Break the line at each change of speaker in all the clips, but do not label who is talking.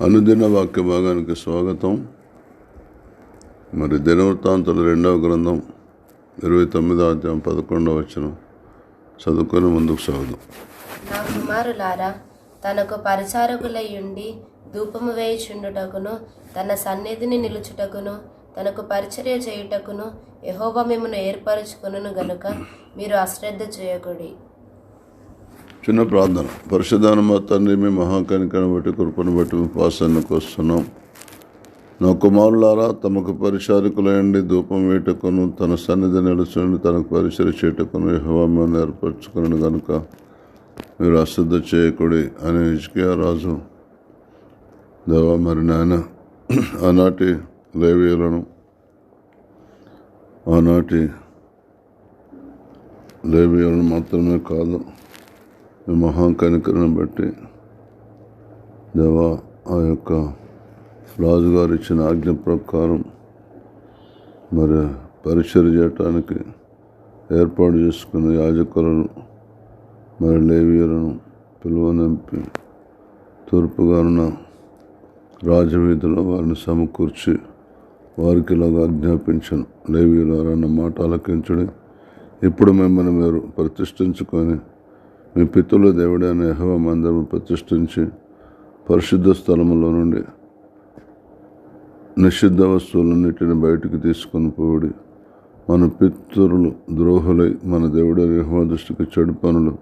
అనుదిన వాక్య భాగానికి స్వాగతం. మరి దినవృత్తాంతాలు 2వ గ్రంథం 29వ అధ్యాయం 11వ వచనం చదువుకొని ముందుకు సాగుదాం.
నా కుమారులారా, తనకు పరిచారకులయ్యుండి ధూపము వేయుచుండుటకును తన సన్నిధిని నిలుచుటకును తనకు పరిచర్య చేయుటకును యెహోవా మిమ్మును ఏర్పరచుకొనును గనుక మీరు అశ్రద్ధ చేయకుడి.
చిన్న ప్రార్థన. పరిశుద్ధాన మా తండ్రి, మీ మహాకనికను బట్టి కృపను బట్టి మీ పాసానికి వస్తున్నాం. నా కుమారులారా, తమకు పరిచారకులయండి ధూపం వేయటకును తన సన్నిధి నిలుచుండి తనకు పరిచర్య చేయుటకును యెహోవా మిమ్మును ఏర్పరచుకొనును గనుక మీరు అశ్రద్ధ చేయకుడి అని హిజ్కియా రాజు దేవా మరి నాయన ఆనాటి లేవీయులను మాత్రమే కాదు, మీ మహాకనికరను బట్టి దేవా ఆ యొక్క రాజుగారు ఇచ్చిన ఆజ్ఞ ప్రకారం మరి పరిచర్య చేయటానికి ఏర్పాటు చేసుకున్న యాజకులను మరి లేవీయులను పిలువనంపి తూర్పుగా ఉన్న రాజవీధిలో వారిని సమకూర్చి వారికి ఇలాగా ఆజ్ఞాపించను, లేవీయులారా నా మాట ఆలకించుడి. ఇప్పుడు మిమ్మల్ని మీరు ప్రతిష్ఠించుకొని మీ పితరుల దేవుడైన యెహోవా మందిరము ప్రతిష్ఠించి పరిశుద్ధ స్థలములో నుండి నిషిద్ధ వస్తువులన్నిటిని బయటికి తీసుకొని పోవుడి. మన పితరులు ద్రోహులై మన దేవుడైన యెహోవా దృష్టికి చెడు పనులు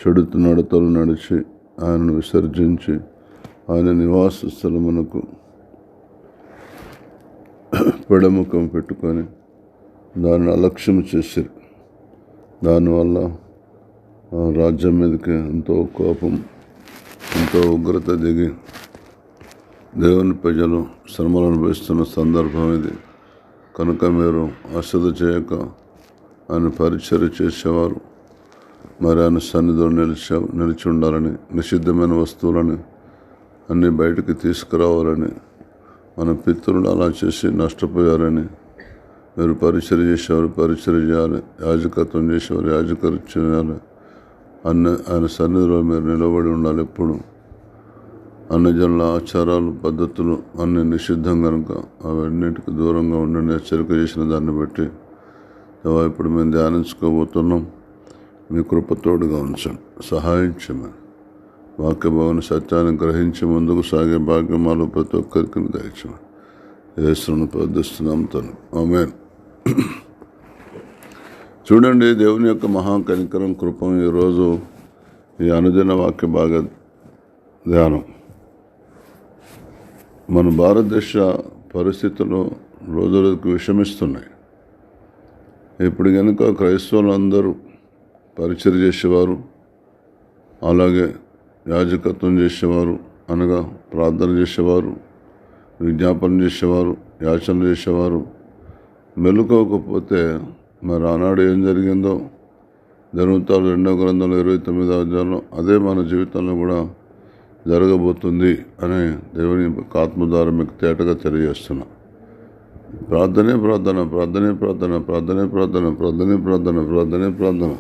చెడు నడతలు నడిచి ఆయనను విసర్జించి ఆయన నివాస స్థలమునకు పెడముఖం పెట్టుకొని దానిని అలక్ష్యం చేశారు. దానివల్ల రాజ్యం మీదకి ఎంతో కోపం, ఎంతో ఉగ్రత దిగి దేవుని ప్రజలు శ్రమలు అనుభవిస్తున్న సందర్భం ఇది. కనుక మీరు అశ్రద్ధ చేయక ఆయన పరిచర్య చేసేవారు మరి ఆయన సన్నిధిలో నిలిచి ఉండాలని, నిషిద్ధమైన వస్తువులని అన్నీ బయటికి తీసుకురావాలని, మన పితరులు అలా చేసి నష్టపోయారని, మీరు పరిచర్య చేసేవారు పరిచర్య చేయాలి, యాజకత్వం చేసేవారు యాజకత్వం చేయాలి, ఆయన సన్నిధిలో మీరు నిలబడి ఉండాలి. ఎప్పుడు అన్యజనుల ఆచారాలు పద్ధతులు అన్నీ నిషిద్ధం కనుక అవన్నిటికి దూరంగా ఉండండి హెచ్చరిక చేసిన దాన్ని బట్టి ఇప్పుడు మేము ధ్యానించుకోబోతున్నాం. మీ కృపతోడుగా ఉంచండి, సహాయం చేయమని వాక్య భావన సత్యాన్ని గ్రహించి ముందుకు సాగే భాగ్యమాలు ప్రతి ఒక్కరికి దయచేయమని యేసును ప్రార్థిస్తున్నాం తను. ఆమేన్. చూడండి, దేవుని యొక్క మహాకనికరం కృపం ఈరోజు ఈ అనుదిన వాక్య భాగ ధ్యానం. మన భారతదేశ పరిస్థితులు రోజులకు విషమిస్తున్నాయి. ఇప్పుడు కనుక క్రైస్తవులు అందరూ పరిచర్య చేసేవారు, అలాగే యాజకత్వం చేసేవారు, అనగా ప్రార్థన చేసేవారు, విజ్ఞాపన చేసేవారు, యాచన చేసేవారు మెలుకోకపోతే మరి ఆనాడు ఏం జరిగిందో దినవృత్తాంతాలు 2వ గ్రంథంలో 29వ అధ్యాయంలో అదే మన జీవితంలో కూడా జరగబోతుంది అని దేవుని ఆత్మ ద్వారా మీకు తేటగా తెలియజేస్తున్నా. ప్రార్థనే ప్రార్థన, ప్రార్థనే ప్రార్థన, ప్రార్థనే ప్రార్థన, ప్రార్థనే ప్రార్థన, ప్రార్థనే ప్రార్థన.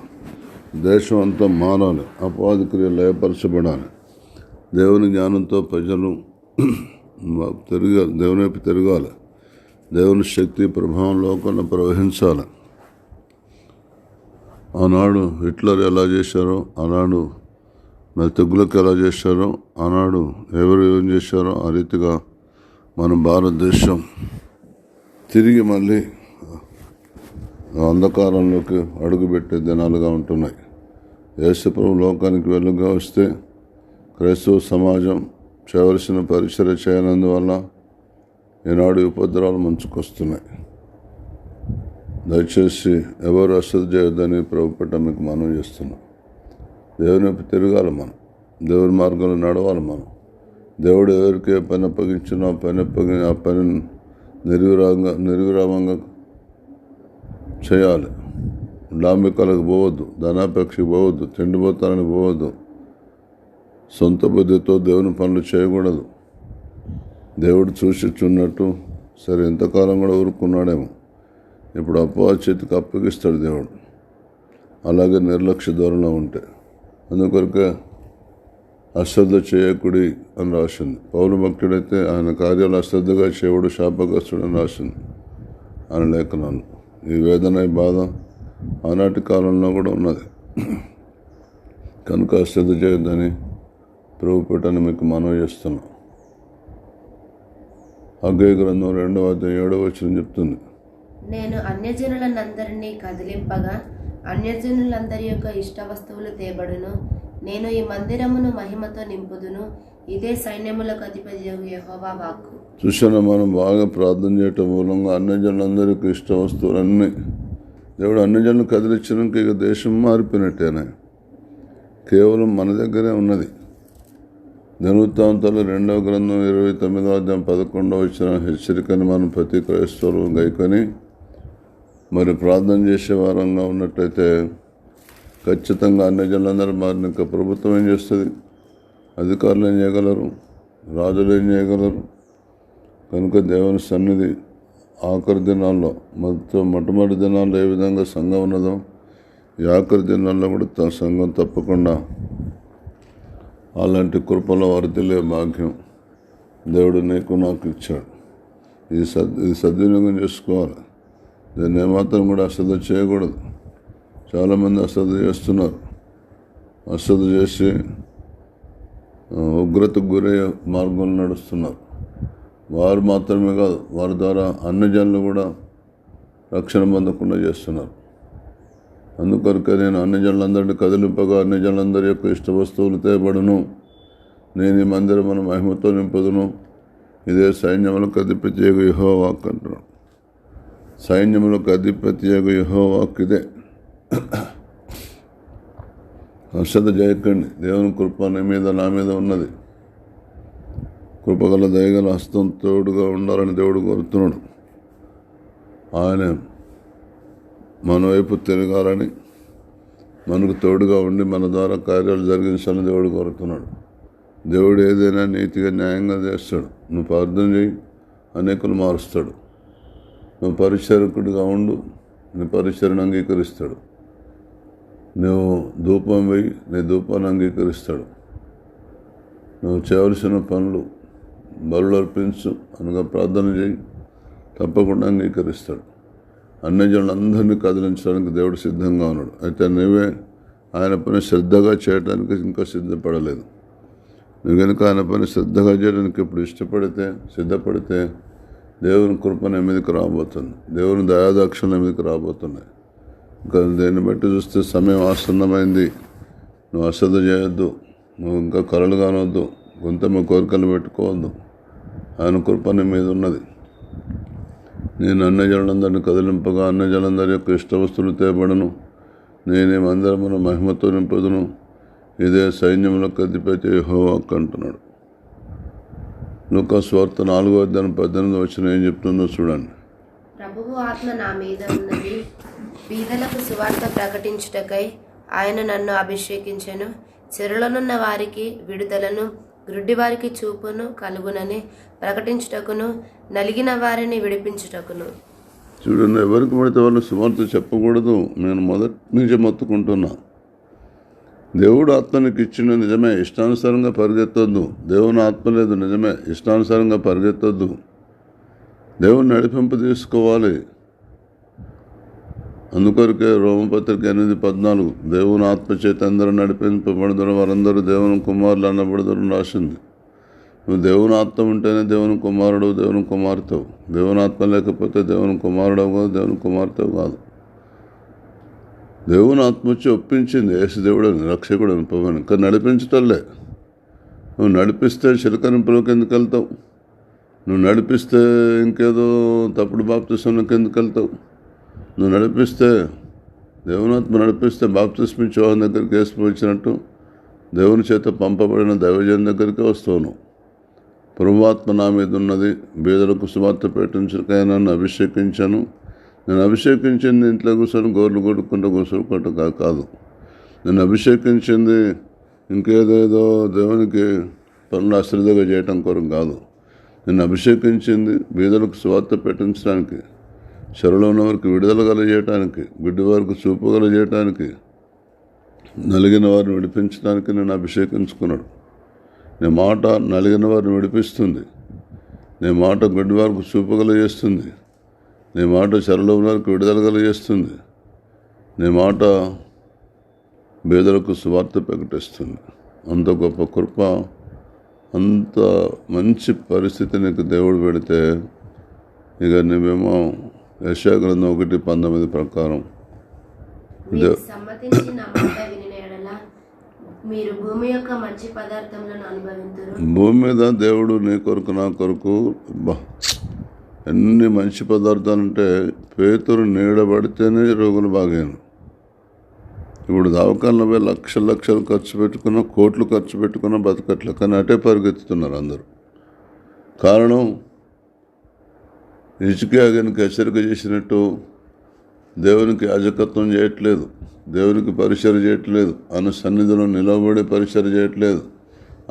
దేశం అంతా మారాలి, అపవాది క్రియలు లయపరచబడాలి. దేవుని జ్ఞానంతో ప్రజలు దేవుని వైపు తిరగాలి. దేవుని శక్తి ప్రభావం లోకంలో ప్రవహించాలి. ఆనాడు హిట్లర్ ఎలా చేశారో, ఆనాడు మరి తెగులకు ఎలా చేశారో, ఆనాడు ఎవరు ఏం చేశారో ఆ రీతిగా మన భారతదేశం తిరిగి మళ్ళీ అంధకారంలోకి అడుగుపెట్టే దినాలుగా ఉంటున్నాయి. యేసుప్రభు లోకానికి వెలుగుగా వస్తే క్రైస్తవ సమాజం చేయవలసిన పరిచర్య చేయనందువల్ల ఈనాడు ఉపద్రవాలు ముంచుకొస్తున్నాయి. దయచేసి ఎవరు అశ్రద్ధ చేయొద్దని ప్రభుపట్ల మీకు మనవి చేస్తున్నాం. దేవుని వైపు తిరగాలి, మనం దేవుని మార్గంలో నడవాలి. మనం దేవుడు ఎవరికి ఏ పని అప్పగించినా ఆ పని నిర్విరామంగా చేయాలి. డాంబికాలకు పోవద్దు, ధనాపేక్షకు పోవద్దు, తిండిపోతానికి పోవద్దు. సొంత బుద్ధితో దేవుని పనులు చేయకూడదు. దేవుడు చూసిచున్నట్టు సరే ఎంతకాలం కూడా ఊరుకున్నాడేమో, ఇప్పుడు అపవాది చేతికి అప్పగిస్తాడు దేవుడు. అలాగే నిర్లక్ష్య ధోరణిలో ఉంటే అందుకొరకే అశ్రద్ధ చేయకుడి అని రాసింది. పౌలు భక్తుడైతే ఆయన కార్యాలు అశ్రద్ధగా చేయడు శాపగ్రస్తుడు అని రాసింది ఆయన లేఖనాలు. ఈ వేదన ఈ బాధ ఆనాటి కాలంలో కూడా ఉన్నది. కనుక అశ్రద్ధ చేయొద్దని ప్రభు పెట్టని మీకు మనవి చేస్తున్నాం. హగ్గయి గ్రంథం 2:7 చెప్తుంది,
నేను అన్యజనులందరినీ కదిలింపగా అన్యజనులందరి యొక్క ఇష్ట వస్తువులు తేబడును. నేను ఈ మందిరమును మహిమతో నింపుదును. ఇదే సైన్యములకు అధిపతి యెహోవా వాక్కు.
చూసాను, మనం బాగా ప్రార్థన చేయటం మూలంగా అన్యజనులందరికీ ఇష్ట వస్తువులన్నీ దేవుడు అన్యజనులు కదిలించడానికి ఇక దేశం మారిపోయినట్టేనే. కేవలం మన దగ్గరే ఉన్నది. దినవృత్తాంతాలు 2వ గ్రంథం 29:11 హెచ్చరికని మనం ప్రతి క్రైస్తవులు గైకొని మరి ప్రార్థన చేసే వారంగా ఉన్నట్టయితే ఖచ్చితంగా అన్యజనులందరూ మారినాక ప్రభుత్వం ఏం చేస్తుంది? అధికారులు ఏం చేయగలరు? రాజులు ఏం చేయగలరు? కనుక దేవుని సన్నిధి ఆఖరి దినాల్లో మొట్టమొదటి దినాల్లో ఏ విధంగా సంఘం ఉన్నదో ఈ ఆఖరి దినాల్లో కూడా సంఘం తప్పకుండా అలాంటి కృపలో వర్ధిల్లే భాగ్యం దేవుడు నీకు నాకు ఇచ్చాడు. ఇది సద్వినియోగం చేసుకోవాలి. దీన్ని ఏమాత్రం కూడా అశ్రద్ధ చేయకూడదు. చాలామంది అశ్రద్ధ చేస్తున్నారు. అశ్రద్ధ చేసి ఉగ్రతకు గురయ్యే మార్గంలో నడుస్తున్నారు. వారు మాత్రమే కాదు, వారి ద్వారా అన్ని జనులు కూడా రక్షణ పొందకుండా చేస్తున్నారు. అందుకొరకే నేను అన్ని జనులందరినీ కదిలింపగా అన్ని జనులందరి యొక్క ఇష్ట వస్తువులు తేబడును. నేను ఈ మందిరమును మహిమతో నింపుదును. ఇదే సైన్యములకు అధిపతి యెహోవా వాక్కు అంటున్నాడు. సైన్యములకు అధిపతి యెహోవా వాక్కు ఇదే. అశ్రద్ధ చేయకండి. దేవుని కృప నీ మీద నా మీద ఉన్నది. కృపగల దయగల హస్తం తోడుగా ఉండాలని దేవుడు కోరుతున్నాడు. ఆయన మన వైపు తిరగాలని, మనకు తోడుగా ఉండి మన ద్వారా కార్యాలు జరిగించాలని దేవుడు కోరుతున్నాడు. దేవుడు ఏదైనా నీతిగా న్యాయంగా చేస్తాడు. నువ్వు ప్రార్థన చేయి, అనేకులు మారుస్తాడు. నువ్వు పరిచారకుడిగా ఉండు, నీ పరిచర్ను అంగీకరిస్తాడు. నువ్వు ధూపం వేయి, నీ ధూపాన్ని అంగీకరిస్తాడు. నువ్వు చేయవలసిన పనులు బలులు అర్పించు అనగా ప్రార్థన చేయి, తప్పకుండా అంగీకరిస్తాడు. అన్యజనులందరినీ కదిలించడానికి దేవుడు సిద్ధంగా ఉన్నాడు. అయితే నువ్వే ఆయన పని శ్రద్ధగా చేయడానికి ఇంకా సిద్ధపడలేదు. నువ్వు కనుక ఆయన పని శ్రద్ధగా చేయడానికి ఇప్పుడు సిద్ధపడితే దేవుని కృప నీ మీదకి రాబోతుంది. దేవుని దయాదాక్షిణ్యం నీ మీదకి రాబోతున్నాయి. ఇంకా దీన్ని బట్టి చూస్తే సమయం ఆసన్నమైంది. నువ్వు అశ్రద్ధ చేయొద్దు. నువ్వు ఇంకా కలలు కానొద్దు. గొంతెమ్మ కోరికలు పెట్టుకోవద్దు. ఆయన కృప నీ మీద ఉన్నది. నేను అన్యజనులందరినీ కదిలింపగా అన్యజనులందరి యొక్క ఇష్ట వస్తువులు తేబడను. నేనే మందిరమును మహిమతో నింపుదును. ఇదే సైన్యములకు అధిపతి యెహోవా వాక్కు అంటున్నాడు. లూకా సువార్త 4:18 ఏం చెప్తుందో చూడండి.
ప్రభువు ఆత్మ నా మీద ఉన్నది. బీదలకు సువార్త ప్రకటించుటకై ఆయన నన్ను అభిషేకించెను. చెరలోనున్న వారికి విడుదలను, గ్రుడ్డి వారికి చూపును కలుగునని ప్రకటించుటకును, నలిగిన వారిని విడిపించుటకును.
చూడండి, ఎవరికి పడితే వాళ్ళు సువార్త చెప్పకూడదు. నేను మొదటి నుంచి మొత్తుకుంటున్నా. దేవుడు ఆత్మ నీకు ఇచ్చిన నిజమే, ఇష్టానుసారంగా పరిగెత్తొద్దు. దేవుని ఆత్మ లేదు నిజమే, ఇష్టానుసారంగా పరిగెత్తొద్దు. దేవుని నడిపింపు తీసుకోవాలి. అందుకొరకే రోమపత్రిక 8:14 దేవుని ఆత్మ చేత అందరూ నడిపింపబడదురు, వారందరూ దేవుని కుమారులు అనబడదురు రాసింది. నువ్వు దేవుని ఆత్మ ఉంటేనే దేవుని కుమారుడు, దేవుని కుమార్తెవు. దేవుని ఆత్మ లేకపోతే దేవుని కుమారుడు కాదు, దేవుని కుమార్తెవు కాదు. దేవుని ఆత్మ వచ్చి ఒప్పించింది యేసు దేవుడని, రక్షకుడు అనుభవం. ఇంకా నడిపించటంలే. నువ్వు నడిపిస్తే చిలకరింపులోకి ఎందుకు వెళ్తావు? నువ్వు నడిపిస్తే ఇంకేదో తప్పుడు బాప్తిసంలోకి ఎందుకు వెళ్తావు? నువ్వు నడిపిస్తే, దేవుని ఆత్మ నడిపిస్తే బాప్తిస్మ ఇచ్చే వాని దగ్గరికి వేసిపోయినట్టు దేవుని చేత పంపబడిన దైవజన్ దగ్గరికి వస్తావు. ప్రభువాత్మ నా మీద ఉన్నది, బీదలకు సువార్త పెట్టించకై నన్ను అభిషేకించాను. నేను అభిషేకించింది ఇంట్లో కూర్చొని గోర్లు కొడుకుంటూ కూర్చోకుంటూ కాదు. నేను అభిషేకించింది ఇంకేదేదో దేవునికి పనులు అశ్రద్ధగా చేయటం కొరకు కాదు. నేను అభిషేకించింది బీదలకు సువార్త పెట్టించడానికి, చెరలో ఉన్న వారికి విడుదల కలగజేయటానికి, గుడ్డి వారికి చూపు కలగజేయటానికి, నలిగిన వారిని విడిపించడానికి నేను అభిషేకించుకున్నాడు. నీ మాట నలిగిన వారిని విడిపిస్తుంది. నీ మాట గుడ్డి వారికి చూపగల చేస్తుంది. నీ మాట చెరలో వారికి విడుదల చేస్తుంది. నీ మాట పేదలకు సువార్త ప్రకటిస్తుంది. అంత గొప్ప కృప, అంత మంచి పరిస్థితి నీకు దేవుడు పెడితే ఇక నువ్వేమో యెషయా గ్రంథం 1:19 ప్రకారం
మీకు సమ్మతించి నా మాట వినిన యెడల మీరు భూమి యొక్క మంచి పదార్థములను అనుభవింతురు.
భూమి మీద దేవుడు నీ కొరకు నా కొరకు ఎన్ని మంచి పదార్థాలు అంటే పేతురు నీడబడితేనే రోగులు బాగాను. ఇప్పుడు దవాఖానలో పోయి లక్షలు ఖర్చు పెట్టుకున్నా, కోట్లు ఖర్చు పెట్టుకున్నా బతకట్లే, కానీ అటే పరిగెత్తుతున్నారు అందరూ. కారణం హిజ్కియాకి హెచ్చరిక చేసినట్టు దేవునికి యాజకత్వం చేయట్లేదు, దేవునికి పరిచర్య చేయట్లేదు, ఆయన సన్నిధిలో నిలబడి పరిచర్య చేయట్లేదు,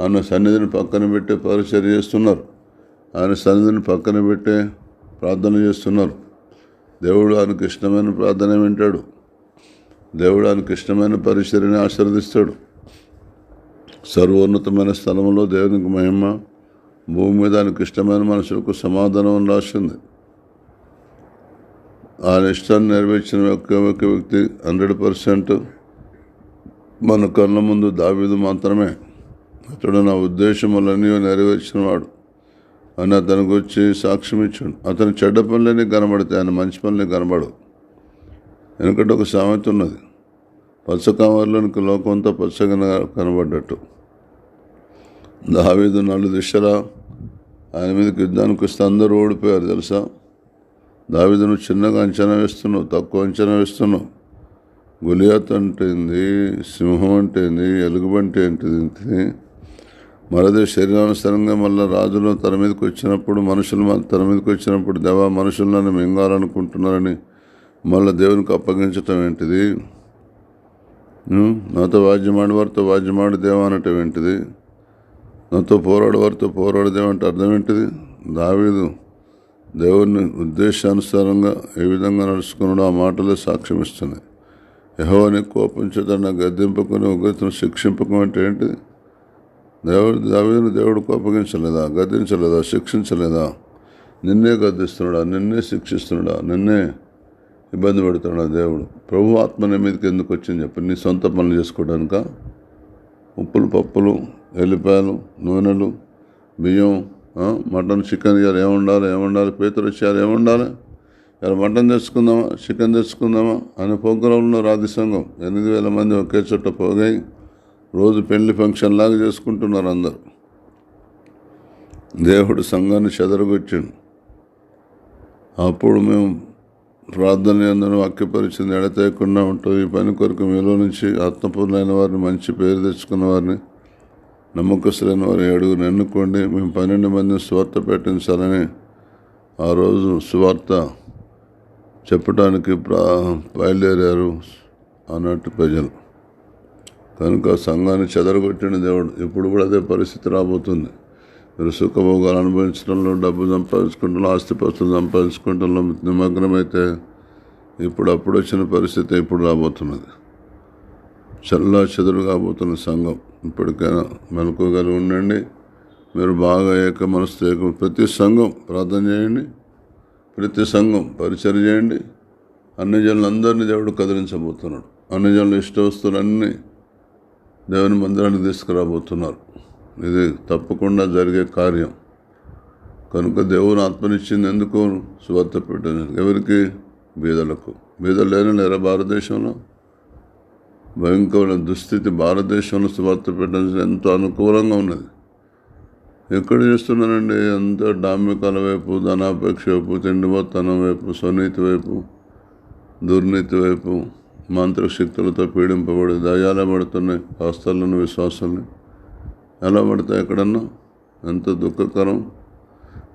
ఆయన సన్నిధిని పక్కన పెట్టే పరిచర్య చేస్తున్నారు, ఆయన సన్నిధిని పక్కన పెట్టే ప్రార్థన చేస్తున్నారు. దేవుడు ఆయనకు ఇష్టమైన ప్రార్థన వింటాడు. దేవుడు ఆయనకు ఇష్టమైన పరిచర్యని ఆశీర్వదిస్తాడు. సర్వోన్నతమైన స్థలంలో దేవునికి మహిమ, భూమి మీద ఆయనకు ఇష్టమైన మనుషులకు సమాధానం రాసింది. ఆయన ఇష్టాన్ని నెరవేర్చిన ఒక్క వ్యక్తి 100% మన కళ్ళ ముందు దావీదు మాత్రమే. అతడు నా ఉద్దేశములన్నీ నెరవేర్చినవాడు అని అతనికి వచ్చి సాక్ష్యం ఇచ్చాడు. అతను చెడ్డ పనులన్నీ కనబడితే ఆయన మంచి పనులే కనబడవు. ఎందుకంటే ఒక సామెత ఉన్నది, పచ్చకామర్లోనికి లోకంతో పచ్చగా కనబడ్డట్టు. దావీదు 4 దిశలా ఆయన మీదకి యుద్ధానికి వస్తే అందరూ ఓడిపోయారు తెలుసా. దావీదు నువ్వు చిన్నగా అంచనా వేస్తున్నావు, తక్కువ అంచనా వేస్తున్నావు. గొలియాత్ అంటే ఏంది, సింహం అంటే ఏంది, ఎలుగుబంటి ఏంటిది, మరదే శరీరానుసారంగా మళ్ళీ రాజులు తన మీదకి వచ్చినప్పుడు, మనుషులు తన మీదకి వచ్చినప్పుడు దేవా మనుషులను మింగాలనుకుంటున్నారని మళ్ళీ దేవునికి అప్పగించటం ఏంటిది, నాతో వాద్యమాడి వారితో వాద్యమాడి దేవా అనటం ఏంటిది, నాతో పోరాడు వారితో పోరాడు దేవ అంటే అర్థం ఏంటిది. దావీదు దేవుని ఉద్దేశానుసారంగా ఏ విధంగా నడుచుకున్నాడో ఆ మాటలే సాక్ష్యం ఇస్తున్నాయి. యెహోవాని కోపించదన్న గద్దింపుకొని ఉగ్రతను శిక్షింపకం అంటే ఏంటిది. దావీదును దేవుడు కోపగించలేదా, గద్దించలేదా, శిక్షించలేదా? నిన్నే గద్దిస్తున్నాడా, నిన్నే శిక్షిస్తున్నాడా, నిన్నే ఇబ్బంది పెడుతున్నాడా దేవుడు? ప్రభు ఆత్మ నీ మీదకి ఎందుకు వచ్చింది చెప్పి, నీ సొంత పనులు చేసుకోవడానిక? ఉప్పులు, పప్పులు, ఎల్లిపాయలు, నూనెలు, బియ్యం, మటన్, చికెన్ ఇవాళ ఏముండాలి, పేతురు వచ్చారు ఏముండాలి, ఇలా మటన్ తెచ్చుకుందామా, చికెన్ తెచ్చుకుందామా అని ప్రోగ్రాంలో రాతి సంఘం 8,000 మంది ఒకే చోట పోగాయి రోజు పెళ్లి ఫంక్షన్ లాగా చేసుకుంటున్నారు అందరు. దేవుడు సంఘాన్ని చెదరగొచ్చిండు. అప్పుడు మేము ప్రార్థన అందరూ వాక్యపరిచింది ఎడతేయకుండా ఉంటాం. ఈ పని కొరకు మీలో నుంచి ఆత్మపూర్ణైన వారిని, మంచి పేరు తెచ్చుకున్న వారిని, నమ్మకస్తులైన వారిని 7 ఎన్నుకోండి, మేము 12 మందిని సువార్త పెట్టించాలని ఆ రోజు సువార్త చెప్పడానికి బయలుదేరారు అన్నట్టు ప్రజలు. కనుక సంఘాన్ని చెదరగొట్టిన దేవుడు ఇప్పుడు కూడా అదే పరిస్థితి రాబోతుంది. మీరు సుఖభోగాలు అనుభవించడంలో, డబ్బు సంపాదించుకుంటూ, ఆస్తిపస్తులు సంపాదించుకుంటంలో నిమగ్నమైతే అప్పుడు వచ్చిన పరిస్థితి ఇప్పుడు రాబోతున్నది. చల్లా చెదురు కాబోతున్న సంఘం. ఇప్పటికైనా మెలకువగా ఉండండి. మీరు బాగా ఏక మనసుతో ప్రతి సంఘం ప్రార్థన చేయండి, ప్రతి సంఘం పరిచర్య చేయండి. అన్ని జనులందరినీ దేవుడు కదిలించబోతున్నాడు. అన్ని జనులు ఇష్టవస్తువులన్నీ దేవుని మందిరానికి తీసుకురాబోతున్నారు. ఇది తప్పకుండా జరిగే కార్యం. కనుక దేవుని ఆత్మనిచ్చింది ఎందుకు? సువార్త పెట్టడానికి. ఎవరికి? బీదలకు. బీదలు లేరా భారతదేశంలో? భయంకరమైన దుస్థితి. భారతదేశంలో సువార్త పెట్టడానికి ఎంతో అనుకూలంగా ఉన్నది. ఎక్కడ చేస్తున్నానండి? అంత డాంబికాల వైపు, ధనాపేక్ష వైపు, తిండిపోతనం వైపు, స్వనీతి వైపు, దుర్నీతి వైపు, మాంత్రిక శక్తులతో పీడింపబడి దయ్యాలే పడుతున్నాయి హస్తాలను, విశ్వాసాలని. ఎలా పడతాయి ఎక్కడన్నా? ఎంత దుఃఖకరం.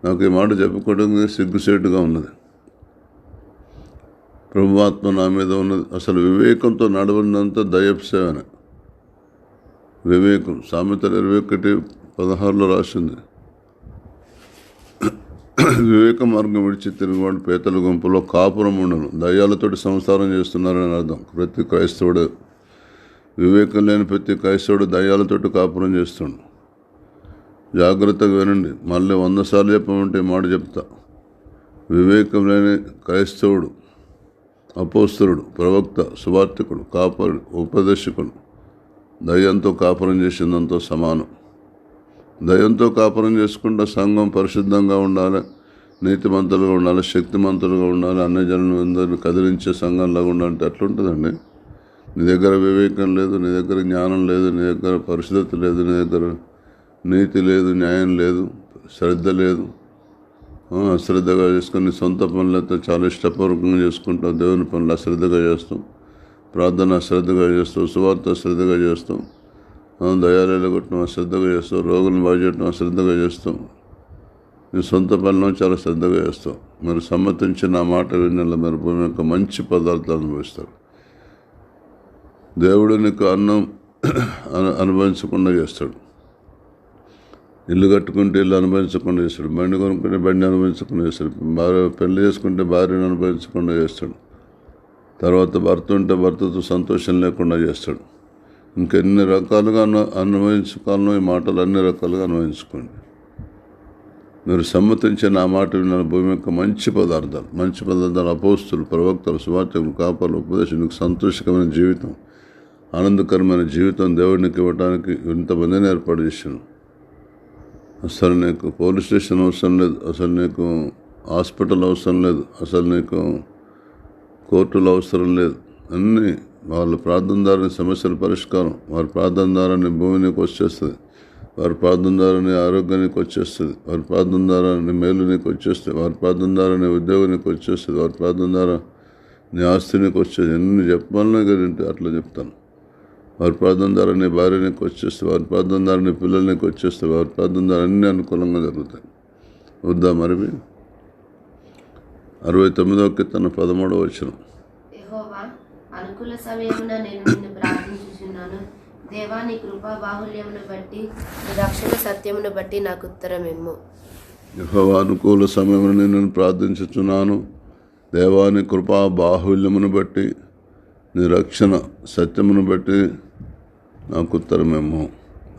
నాకు ఈ మాట చెప్పుకోవడానికి సిగ్గుసేటుగా ఉన్నది. ప్రభువాత్మ నా మీద ఉన్నది. అసలు వివేకంతో నడవనంత దయ్యపు సేవన. వివేకం సామెతలు 21:16 రాసింది. వివేక మార్గం విడిచి తిరుగుబాటు పేతల గుంపులో కాపురం ఉండను. దయ్యాలతోటి సంసారం చేస్తున్నారని అర్థం. ప్రతి క్రైస్తవుడు, వివేకం లేని ప్రతి క్రైస్తవుడు దయ్యాలతోటి కాపురం చేస్తుండు. జాగ్రత్తగా వినండి. మళ్ళీ 100 సార్లు చెప్పమంటే ఈ మాట చెప్తా. వివేకం లేని క్రైస్తవుడు, అపోస్తలుడు, ప్రవక్త, సువార్తికుడు, కాపరుడు, ఉపదేశకుడు దయ్యంతో కాపురం చేసిందంతో సమానం. దయ్యంతో కాపురం చేసుకుంటే సంఘం పరిశుద్ధంగా ఉండాలి, నీతిమంతులుగా ఉండాలి, శక్తిమంతులుగా ఉండాలి, అన్ని జనులందరినీ కదిలించే సంఘంలాగా ఉండాలంటే ఎట్లుంటుందండి? నీ దగ్గర వివేకం లేదు, నీ దగ్గర జ్ఞానం లేదు, నీ దగ్గర పరిశుద్ధత లేదు, నీ దగ్గర నీతి లేదు, న్యాయం లేదు, శ్రద్ధ లేదు. అశ్రద్ధగా చేసుకుని సొంత పనులతో చాలా ఇష్టపూర్వకంగా చేసుకుంటావు, దేవుని పనులు అశ్రద్ధగా చేస్తాం, ప్రార్థన అశ్రద్ధగా చేస్తావు, సువార్త అశ్రద్ధగా చేస్తాం, దయాలేలు కొట్టడం అశ్రద్ధగా చేస్తావు, రోగులను బాగు చేయడం అశ్రద్ధగా చేస్తాం, నీ సొంత పనులను చాలా శ్రద్ధగా చేస్తావు. మరి సమ్మతించి నా మాట విన్నలా మరి భూమి యొక్క మంచి పదార్థాలు అనుభవిస్తారు. దేవుడు నీకు అన్నం అనుభవించకుండా చేస్తాడు, ఇల్లు కట్టుకుంటే ఇల్లు అనుభవించకుండా చేస్తాడు, బండి కొనుక్కుంటే బండి అనుభవించకుండా చేస్తాడు, పెళ్లి చేసుకుంటే భార్యను అనుభవించకుండా చేస్తాడు, తర్వాత భర్త ఉంటే భర్తతో సంతోషం లేకుండా చేస్తాడు. ఇంకెన్ని రకాలుగా అనుభవించుకోవాలనో ఈ మాటలు అన్ని రకాలుగా అనుభవించుకోండి. మీరు సమ్మతించే నా మాట విన్న భూమి యొక్క మంచి పదార్థాలు అపోస్తులు, ప్రవక్తలు, సువార్తకులు, కాపర్లు, ఉపదేశం, నీకు సంతోషకరమైన జీవితం, ఆనందకరమైన జీవితం దేవుడికి ఇవ్వడానికి ఇంతమందిని ఏర్పాటు చేశాను. అసలు నీకు పోలీస్ స్టేషన్ అవసరం లేదు, అసలు నీకు హాస్పిటల్ అవసరం లేదు, అసలు నీకు కోర్టులు అవసరం లేదు. అన్నీ వాళ్ళ ప్రార్థన ద్వారా సమస్యల పరిష్కారం, వారి ప్రార్థన ద్వారా నీ భూమి నీకు వచ్చేస్తుంది, వారి ప్రార్థన ద్వారా నీ ఆరోగ్యం నీకు వచ్చేస్తుంది, వారి ప్రార్థన ద్వారా నీ మేలు నీకు వచ్చేస్తుంది, వారి ప్రార్థన ద్వారా నీ ఉద్యోగం నీకు వచ్చేస్తుంది, వారి ప్రార్థన ద్వారా నీ ఆస్తి నీకు వచ్చేది. ఎన్ని చెప్పాలనే కదంటే అట్లా చెప్తాను. వారి ప్రార్థన ద్వారా నీ భార్య నీకు వచ్చేస్తుంది, వారి ప్రార్థన ద్వారా నీ పిల్లలు నీకు వచ్చేస్తుంది, వారి ప్రార్థన ద్వారా అన్నీ అనుకూలంగా జరుగుతాయి. వద్దా మరి 69వ కీర్తన 13వ వచనం.
యెహోవా, అనుకూల సమయమున నేను నిన్ను ప్రార్థించుచున్నాను. దేవా, నీ కృపా బాహుల్యమును బట్టి, నీ రక్షణ సత్యమును బట్టి నాకు ఉత్తరమిమ్ము.
యెహోవా, అనుకూల సమయమున నేను ప్రార్థించుచున్నాను. దేవా, నీ కృపా బాహుల్యమును బట్టి, నీ రక్షణ సత్యమును బట్టి నాకు ఉత్తరమేమో.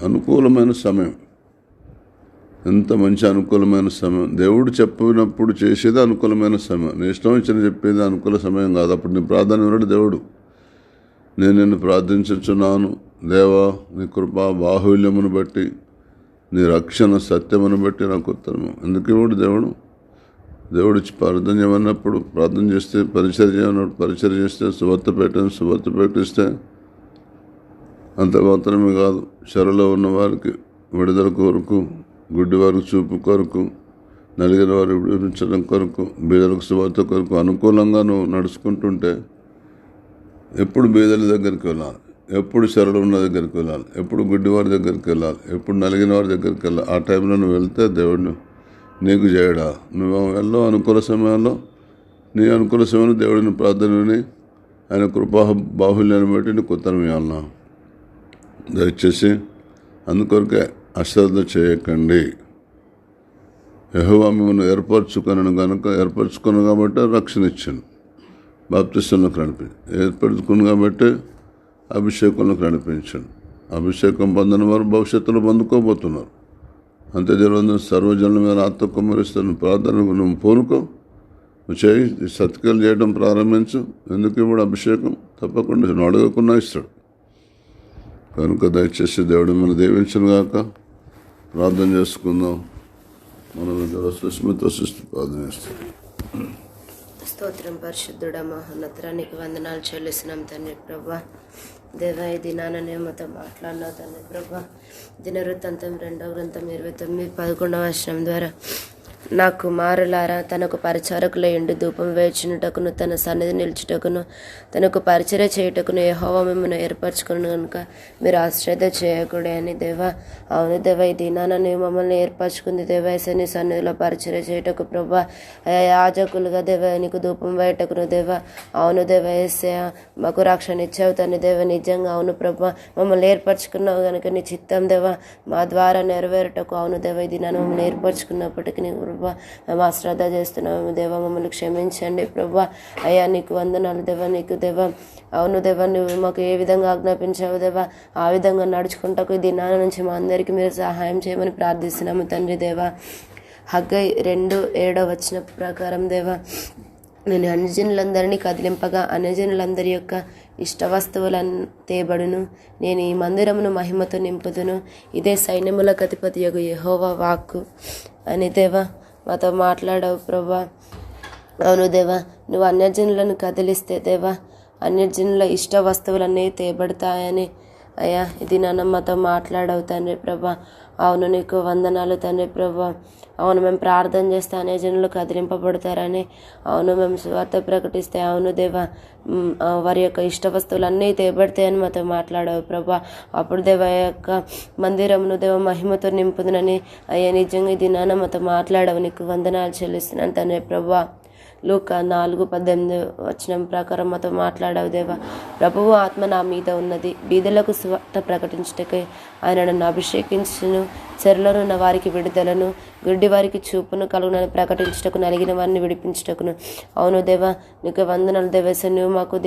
అనుకూలమైన సమయం, ఎంత మంచి అనుకూలమైన సమయం. దేవుడు చెప్పినప్పుడు చేసేది అనుకూలమైన సమయం. నీ ఇష్టం వచ్చిన చెప్పేది అనుకూల సమయం కాదు. అప్పుడు నీ ప్రార్థన వినడు దేవుడు. నేను నిన్ను ప్రార్థించుచున్నాను. దేవా, నీ కృపా బాహుల్యమును బట్టి, నీ రక్షణ సత్యమును బట్టి నాకు ఉత్తరము. ఎందుకు ఇవ్వడు దేవుడు ప్రార్థన చేయమన్నప్పుడు ప్రార్థన చేస్తే, పరిచర్య చేయమన్నప్పుడు పరిచర్య చేస్తే, సువార్త పెట్టిస్తే అంత మాత్రమే కాదు, చెరలో ఉన్న వారికి విడుదల కొరకు, గుడ్డి వారికి చూపు కొరకు, నలిగిన వారికి విడిపించడం కొరకు, బీదలకు సువార్త కొరకు అనుకూలంగా నువ్వు నడుచుకుంటుంటే ఎప్పుడు బీదల దగ్గరికి వెళ్ళాలి, ఎప్పుడు చెరలో ఉన్న దగ్గరికి వెళ్ళాలి, ఎప్పుడు గుడ్డివారి దగ్గరికి వెళ్ళాలి, ఎప్పుడు నలిగిన వారి దగ్గరికి వెళ్ళాలి. ఆ టైంలో నువ్వు వెళ్తే దేవుడిని నీకు చేయడా. నువ్వు వెళ్ళో అనుకూల సమయంలో, నీ అనుకూల సమయంలో దేవుడిని ప్రార్థన విని ఆయన కృపా బాహుల్యాన్ని బట్టి నీకు ఉత్తరం ఇవ్వాలన్నా. దయచేసి అందుకొరకే అశ్రద్ధ చేయకండి. యెహోవా మిమ్మల్ని ఏర్పరచుకున్నాను కాబట్టి రక్షణ ఇచ్చాను, బాప్తిస్తంలోకి ఏర్పరచుకున్నాను కాబట్టి అభిషేకంలోకి నడిపించాను. అభిషేకం పొందిన వారు భవిష్యత్తులో పొందుకోబోతున్నారు. అంతే జరుగుతుంది. సర్వజనుల మీద ఆత్మ కుమ్మరిస్తాను. ప్రార్థనకు నువ్వు పూనుకో, నువ్వు చేయి, సత్కాలు చేయడం ప్రారంభించు. ఎందుకు ఇప్పుడు అభిషేకం తప్పకుండా నువ్వు అడగకుండా ఇస్తాడు. కనుక దయచేసి దేవుడు మనం దీవించను గాక. ప్రార్థన చేసుకుందాం. మనం ఇద్దరు సుస్మిత ప్రార్థన చేస్తాం.
స్తోత్రం పరిశుద్ధుడా, మహోన్నతుడా, నీకు వందనాలు చెల్లిస్తున్నాం తండ్రి ప్రభా. దేవా, ఈ దినాన నేమతో మాట్లాడినావు తండ్రి ప్రభా. దినవృత్తాంతం 2వ గ్రంథం 29:11 వచనం ద్వారా, నా కుమారులారా, తనకు పరిచారకుల ఎండు ధూపం వేచుటకును, తన సన్నిధి నిలుచుటకును, తనకు పరిచర్య చేయుటకును యెహోవా మిమ్మల్ని ఏర్పరచుకును కనుక మీరు అశ్రద్ధ చేయకూడదు అని. దేవా, అవును దేవా, ఈ దినాన నీవు మమ్మల్ని ఏర్పరచుకుంది దేవా. నీ సన్నిధిలో పరిచర్య చేయుటకు ప్రభా, యాజకులుగా దేవా నీకు ధూపం వేయటకును దేవా. అవును దేవా, యేసయ్య మాకు రక్షణ ఇచ్చావు తండ్రి దేవా. నిజంగా అవును ప్రభా, మమ్మల్ని ఏర్పరచుకున్నావు కనుక నీ చిత్తం దేవా మా ద్వారా నెరవేరుటకు. అవును దేవా, ఈ దినాన మమ్మల్ని ఏర్పరచుకున్నప్పటికీ నీవు ప్రభా. మేము అశ్రద్ధ చేస్తున్నాము దేవా, మమ్మల్ని క్షమించండి ప్రభా. అయ్యా నీకు వందనాలు దేవా, నీకు దేవా. అవును దేవా, నువ్వు మాకు ఏ విధంగా ఆజ్ఞాపించావు దేవా, ఆ విధంగా నడుచుకుంటకు ఈ దినాల నుంచి మా అందరికీ మీరు సహాయం చేయమని ప్రార్థిస్తున్నాము తండ్రి దేవా. హగ్గై 2:7 ప్రకారం దేవా, నేను అన్యజనులందరినీ కదిలింపగా అన్యజనులందరి యొక్క ఇష్ట వస్తువులను తేబడును, నేను ఈ మందిరమును మహిమతో నింపుదును, ఇదే సైన్యములకు అధిపతియగు యెహోవా వాక్కు అని దేవా మాతో మాట్లాడావు ప్రభా. అవును దేవా, నువ్వు అన్యజనులను కదిలిస్తే దేవా అన్యజనుల ఇష్ట వస్తువులన్నీ తేబడతాయని అయ్యా ఇది నాన్నమ్మతో మాట్లాడవు తండ్రి ప్రభా. అవును నీకు వందనాలు తండ్రి ప్రభా. అవును మేము ప్రార్థన చేస్తే అన్యజనులు కదిలింపబడతారని, అవును మేము సువార్త ప్రకటిస్తే అవును దేవా వారి యొక్క ఇష్ట వస్తువులన్నీ తేబడతాయని మాతో మాట్లాడావు ప్రభా. అప్పుడు దేవా యొక్క మందిరమును దేవ మహిమతో నింపుదునని అయ్యా నిజంగా ఇది నాన్న మాతో మాట్లాడవు, నీకు వందనాలు చెల్లిస్తున్నాను తండ్రి ప్రభా. లూకా 4:18 ప్రకారం మాతో మాట్లాడావు దేవా. ప్రభువు ఆత్మ నా మీద ఉన్నది, బీదలకు సువార్త ప్రకటించుటకై ఆయన నన్ను అభిషేకించును, చెరలోనున్న వారికి విడుదలను, గుడ్డి వారికి చూపును కలుగునని ప్రకటించుటకు, నలిగిన వారిని విడిపించుటకును. అవును దేవా నీకు వందనాలు దేవేశ. నువ్వు మాకు